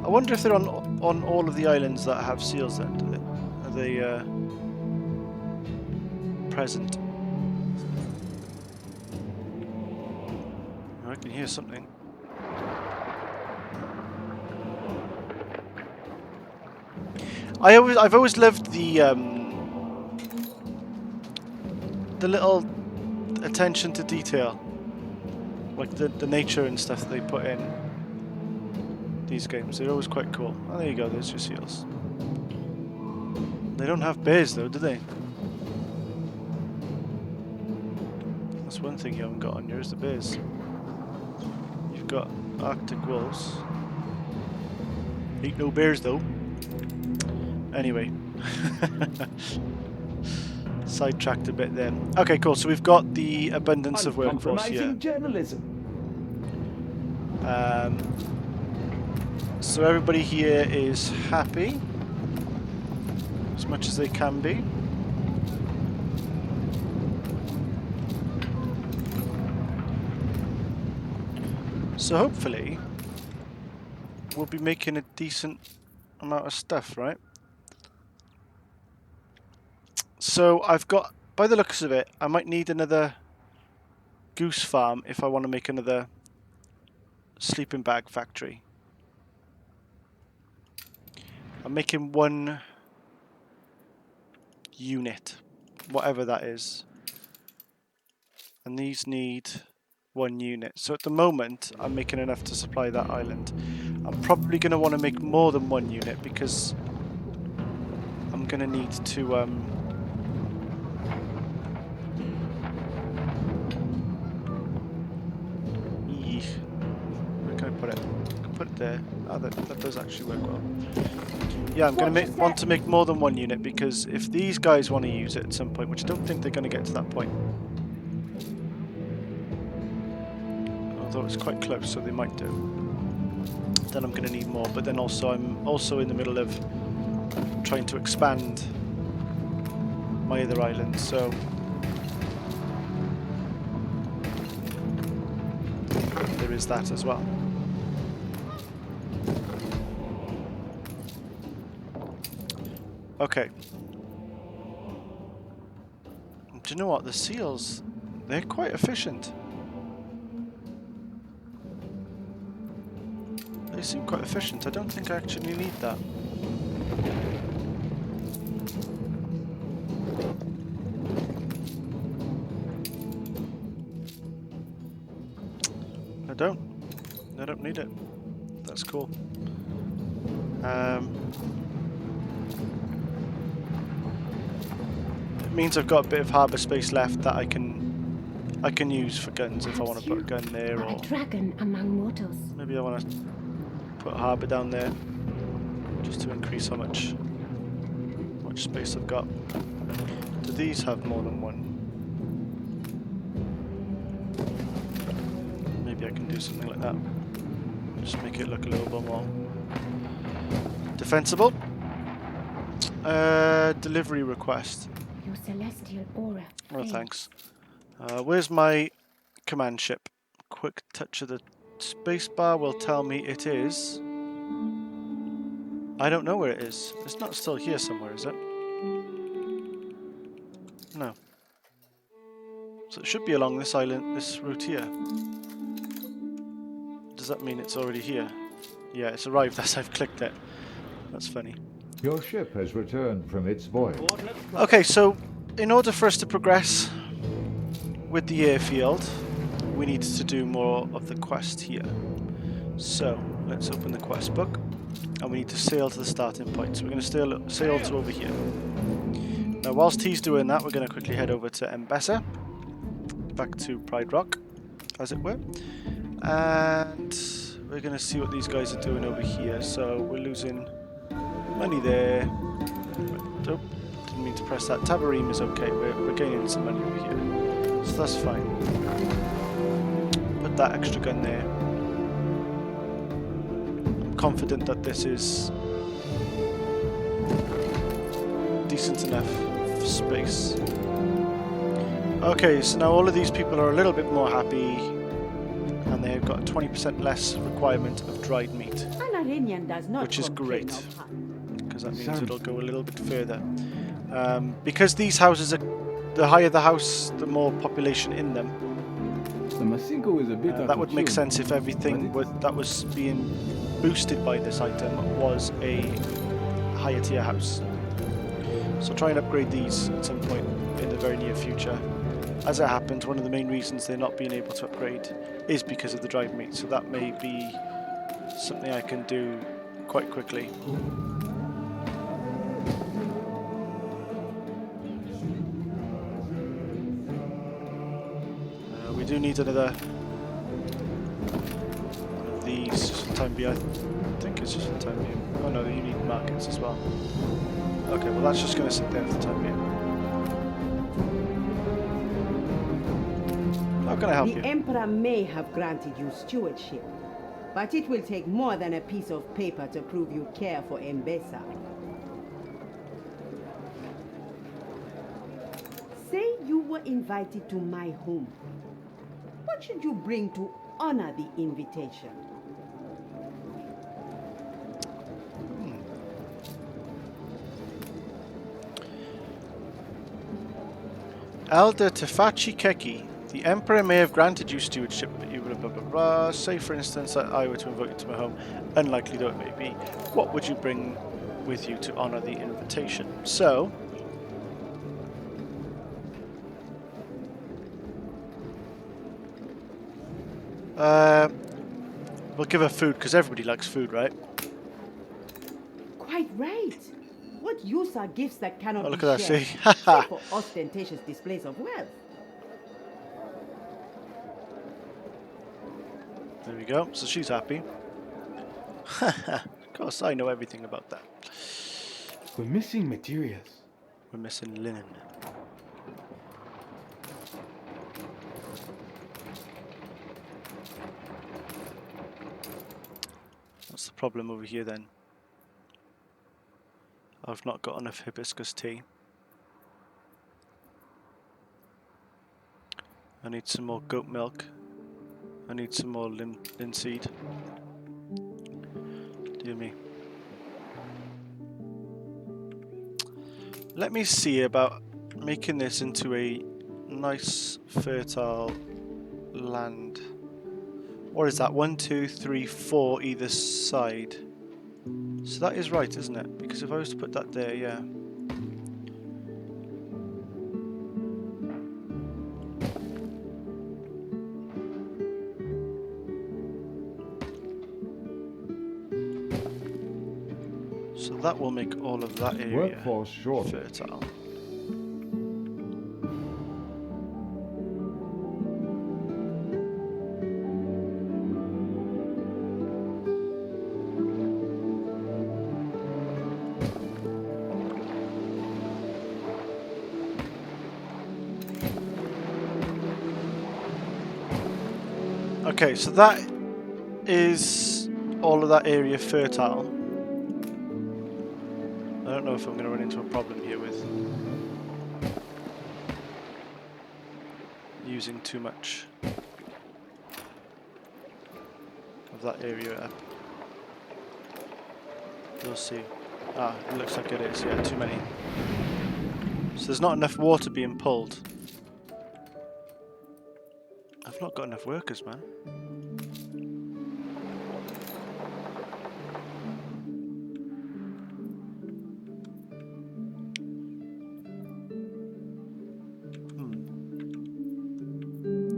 I wonder if they're on all of the islands that have seals then. Are they present? I can hear something. I've always loved the little attention to detail, like the nature and stuff that they put in these games. They're always quite cool. Oh, there you go. There's your seals. They don't have bears though, do they? That's one thing you haven't got on yours, the bears. got Arctic wolves. Ain't no bears though. Anyway. Sidetracked a bit then. Okay, cool. So we've got the abundance of workforce here. Uncompromising journalism. So everybody here is happy. As much as they can be. So hopefully we'll be making a decent amount of stuff, right? So I've got, by the looks of it, I might need another goose farm if I want to make another sleeping bag factory. I'm making 1 unit, whatever that is. And these need 1 unit. So at the moment, I'm making enough to supply that island. I'm probably going to want to make more than 1 unit because I'm going to need to... Where can I put it? I can put it there. Oh, that does actually work well. Yeah, I'm going to want to make more than 1 unit because if these guys want to use it at some point, which I don't think they're going to get to that point, although it's quite close, so they might do, then I'm going to need more. But then also I'm also in the middle of trying to expand my other islands, so there is that as well. Okay. Do you know what? The seals, they're quite efficient. They seem quite efficient. I don't think I actually need that. I don't need it. That's cool. It means I've got a bit of harbour space left that I can use for guns if I want to put a gun there, or a dragon among mortals. maybe I want to put a harbour down there just to increase how much space I've got. Do these have more than 1? Maybe I can do something like that. Just make it look a little bit more defensible. Delivery request. Your celestial aura. Oh, fades. thanks. Where's my command ship? Quick touch of the spacebar will tell me it is. I don't know where it is. It's not still here somewhere, is it? No. So it should be along this island, this route here. Does that mean it's already here? Yeah, it's arrived as I've clicked it. That's funny. Your ship has returned from its voyage. Okay, so in order for us to progress with the airfield, we need to do more of the quest here. So let's open the quest book, and we need to sail to the starting point. So we're going to sail to over here. Now, whilst he's doing that, we're going to quickly head over to Embessa, back to Pride Rock, as it were, and we're going to see what these guys are doing over here. So we're losing money there. Nope, didn't mean to press that. Tabarim is okay. We're gaining some money over here, so that's fine. Put that extra gun there. I'm confident that this is decent enough space. Okay, so now all of these people are a little bit more happy, and they've got a 20% less requirement of dried meat, An Iranian does not which is complain great, of hunger. because that means it'll go a little bit further. Because these houses are, the higher the house, the more population in them. The Masingo is a bit out That of would make tune, sense if everything that was being boosted by this item was a higher tier house. So try and upgrade these at some point in the very near future. As it happens, one of the main reasons they're not being able to upgrade is because of the dried meat, so that may be something I can do quite quickly. We do need another these just for the time being. I think it's just for the time being. Oh no, you need markets as well. Okay, well that's just going to sit there for the time being. How can I help The you? Emperor may have granted you stewardship, but it will take more than a piece of paper to prove you care for Mbesa. Say you were invited to my home. What should you bring to honor the invitation? Elder Tefachi Keki, the Emperor may have granted you stewardship, but you blah blah blah blah. Say for instance that I were to invite you to my home, unlikely though it may be, what would you bring with you to honor the invitation? So, we'll give her food, because everybody likes food, right? Quite right. What use are gifts that cannot Oh, look be at that, shared, see? save for ostentatious displays of wealth? There we go, so she's happy. Of course, I know everything about that. We're missing materials. We're missing linen. What's the problem over here then? I've not got enough hibiscus tea. I need some more goat milk. I need some more linseed. Dear me. Let me see about making this into a nice fertile land. What is that? 1, 2, 3, 4 either side. So that is right, isn't it? Because if I was to put that there, yeah. So that will make all of that area Workforce shortage. fertile. Okay, so that is all of that area fertile. I don't know if I'm going to run into a problem here with using too much of that area up. We'll see. Ah, it looks like it is, yeah, too many. So there's not enough water being pulled. I've not got enough workers, man.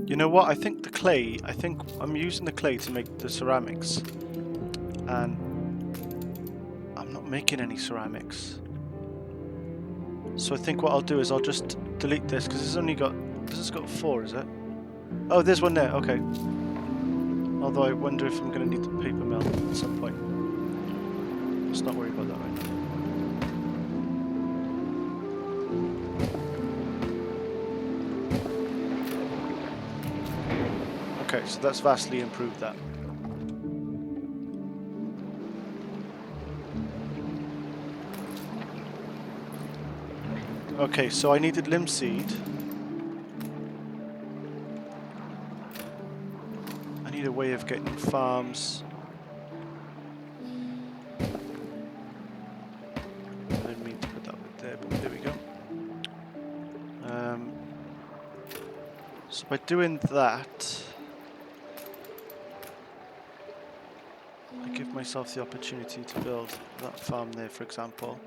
You know what? I think the clay, I'm using the clay to make the ceramics. And I'm not making any ceramics. So I think what I'll do is I'll just delete this because this has got 4, is it? Oh, there's one there, okay. Although I wonder if I'm going to need the paper mill at some point. Let's not worry about that right now. Okay, so that's vastly improved that. Okay, so I needed linseed. I need a way of getting farms. I didn't mean to put that bit there, but there we go. So by doing that, I give myself the opportunity to build that farm there, for example.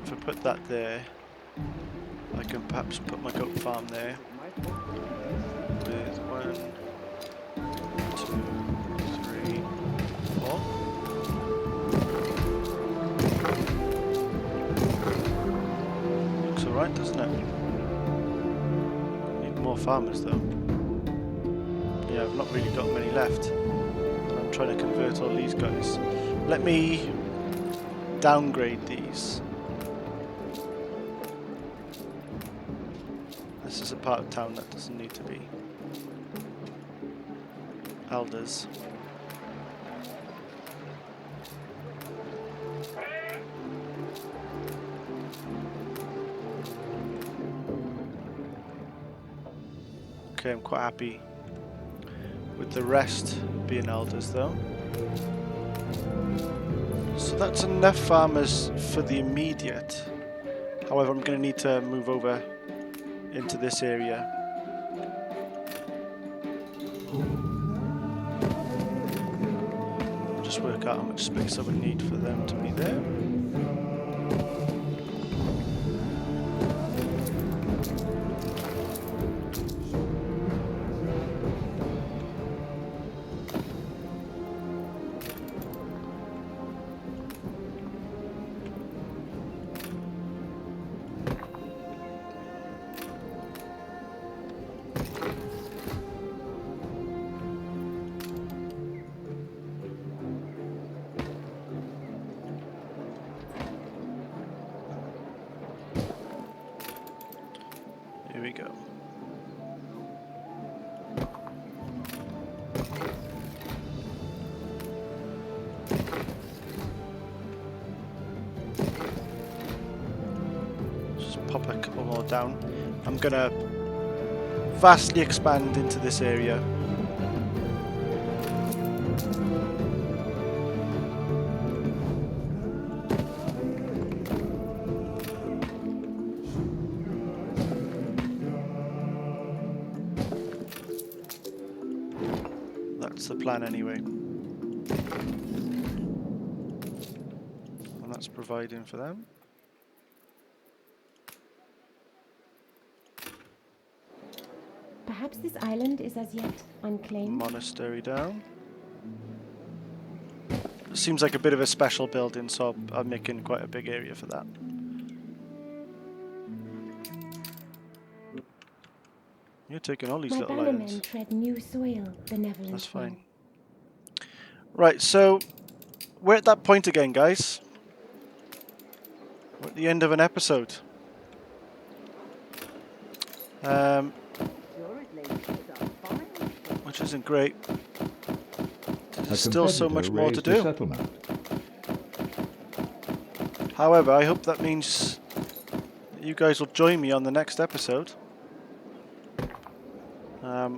If I put that there, I can perhaps put my goat farm there with 1, 2, 3, 4. farmers though. Yeah, I've not really got many left. I'm trying to convert all these guys. Let me downgrade these. This is a part of town that doesn't need to be. Elders. Okay, I'm quite happy with the rest being elders though. So that's enough farmers for the immediate. However, I'm going to need to move over into this area. Just work out how much space I would need for them to be there. Here we go. Just pop a couple more down. I'm gonna vastly expand into this area. That's the plan anyway. And that's providing for them. Perhaps this island is as yet unclaimed. Monastery down. Seems like a bit of a special building, so I'm making quite a big area for that. You're taking all these My little bannermen islands. tread new soil, benevolent That's fine. one. Right, so we're at that point again, guys. We're at the end of an episode. Which isn't great. There's still so much more to do. Settlement. However, I hope that means you guys will join me on the next episode.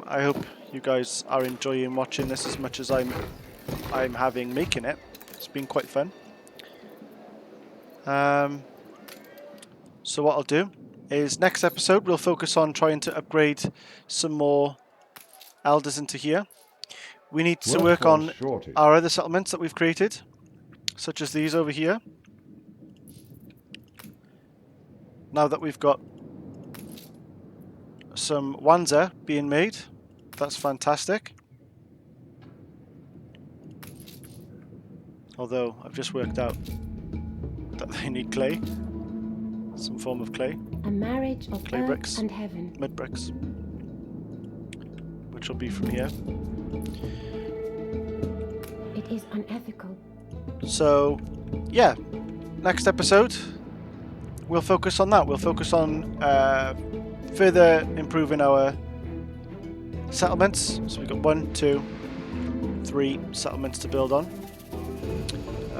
I hope you guys are enjoying watching this as much as I'm having making it. It's been quite fun. So what I'll do is next episode we'll focus on trying to upgrade some more elders into here. We need to work on Workforce shortage. our other settlements that we've created, such as these over here. Now that we've got some Wanza being made, that's fantastic. Although I've just worked out that they need clay, some form of clay, A marriage of Clay earth bricks. and heaven. mud bricks, which will be from here. It is unethical. So, yeah, next episode we'll focus on that. We'll focus on further improving our settlements. So we've got 1, 2, 3 settlements to build on.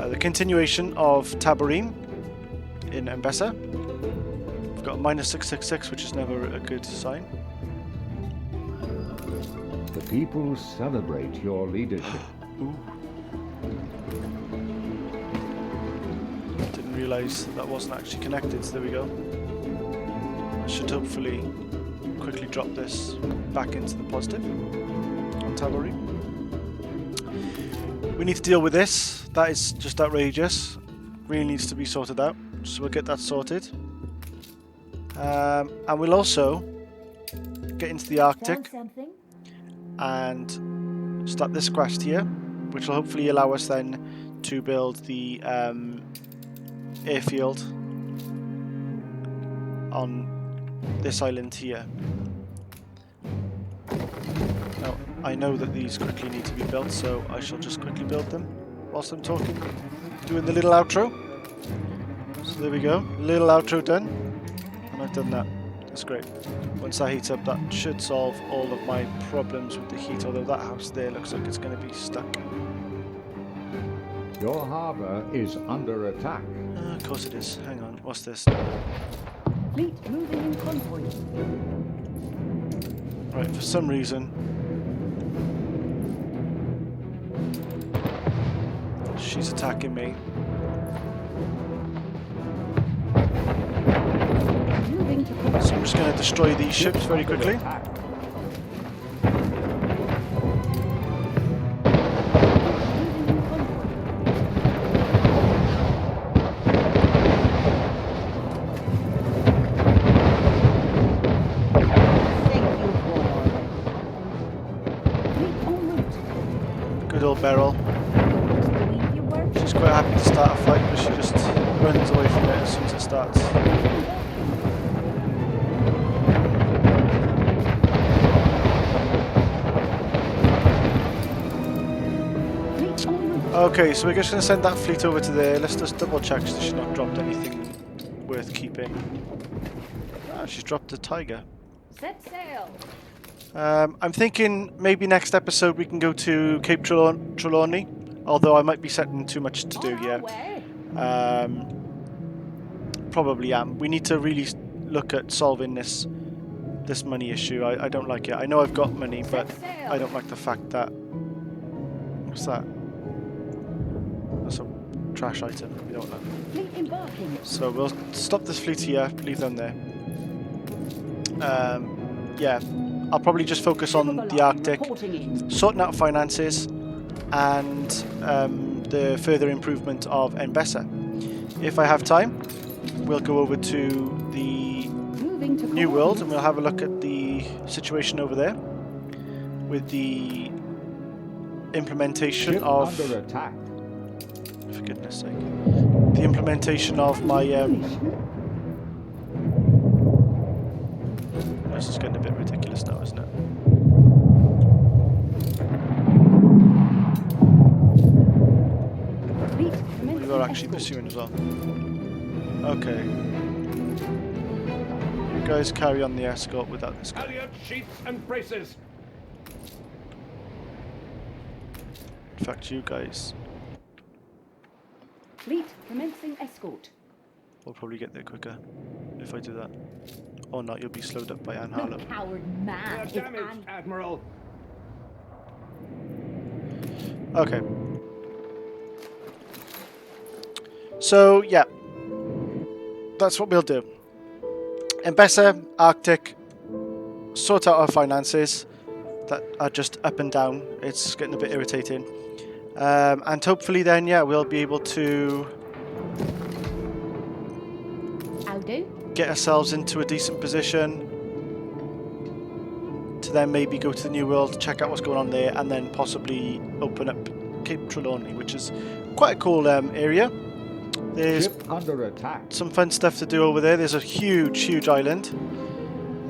The continuation of Tabarim in Mbessa. We've got a -666, which is never a good sign. The people celebrate your leadership. Ooh. Didn't realise that wasn't actually connected, so there we go. I should hopefully quickly drop this back into the positive on Tabarim. We need to deal with this. That is just outrageous. Really needs to be sorted out. So we'll get that sorted. And we'll also get into the Arctic Something? and start this quest here, which will hopefully allow us then to build the airfield on this island here. I know that these quickly need to be built, so I shall just quickly build them whilst I'm talking, doing the little outro. So there we go, little outro done, and I've done that. That's great. Once that heats up, that should solve all of my problems with the heat, although that house there looks like it's going to be stuck. Your harbor is under attack. Of course it is. Hang on, what's this? Fleet moving in convoy. Right, for some reason she's attacking me. Moving to So I'm just going to destroy these ships very quickly. Attack. moving in convoy. Thank you, boy. Fleet en route. Good old Beryl. Believe you were? She's quite happy to start a fight, but she just runs away from it as soon as it starts. Fleet en route. Okay, so we're just going to send that fleet over to there. Let's just double check so she's not dropped anything worth keeping. Ah, she's dropped a tiger. Set sail. I'm thinking maybe next episode we can go to Cape Trelawney, although I might be setting too much to do On our here. way. Probably am. We need to really look at solving this money issue. I don't like it. I know I've got money, but Set sail. I don't like the fact that... What's that? That's a trash item. We don't know. Fleet embarking. So we'll stop this fleet here, leave them there. Yeah, I'll probably just focus on the Arctic, Reporting in. sorting out finances, and the further improvement of Mbessa. If I have time, we'll go over to the Moving to New World and coordinates. we'll have a look at the situation over there with the implementation Ship of, under attack. for goodness sake, the implementation of my this is getting a bit ridiculous now, isn't it? Fleet We commencing were actually escort. pursuing as well. Okay. You guys carry on the escort without this guy. Halyard sheets and braces. In fact, you guys Fleet commencing escort. will probably get there quicker if I do that. Or not, you'll be slowed up by Anne The Harlow. coward We man are is damaged, an... Admiral. Okay. So, yeah. That's what we'll do. Mbessa, Arctic, sort out our finances that are just up and down. It's getting a bit irritating. And hopefully then, yeah, we'll be able to I'll do. get ourselves into a decent position to then maybe go to the New World, check out what's going on there, and then possibly open up Cape Trelawney, which is quite a cool area. There's Ship under attack. some fun stuff to do over there. There's a huge island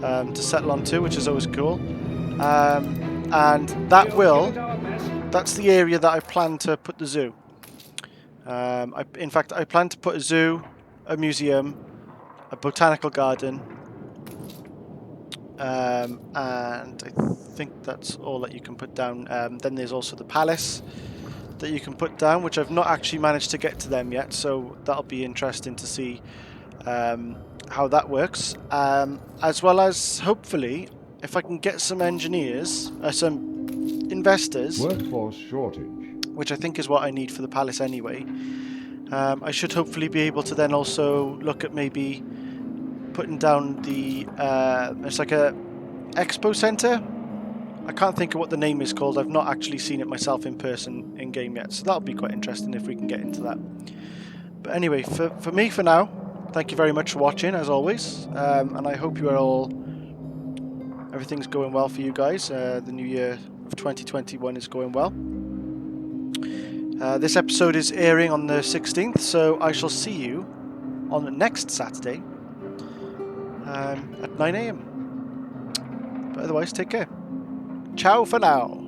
to settle onto, which is always cool. And that We'll will... give it our best. That's the area that I plan to put the zoo. In fact, I plan to put a zoo, a museum, a botanical garden, and I think that's all that you can put down. Then there's also the palace that you can put down, which I've not actually managed to get to them yet, so that'll be interesting to see how that works. As well as, hopefully, if I can get some engineers, some investors, Workforce shortage. which I think is what I need for the palace anyway, I should hopefully be able to then also look at maybe putting down the it's like a expo center. I can't think of what the name is called. I've not actually seen it myself in person in game yet, so that'll be quite interesting if we can get into that. But anyway, for me for now, thank you very much for watching as always, and I hope you are all, everything's going well for you guys. The new year of 2021 is going well. This episode is airing on the 16th, so I shall see you on the next Saturday at 9 AM. But otherwise, take care. Ciao for now.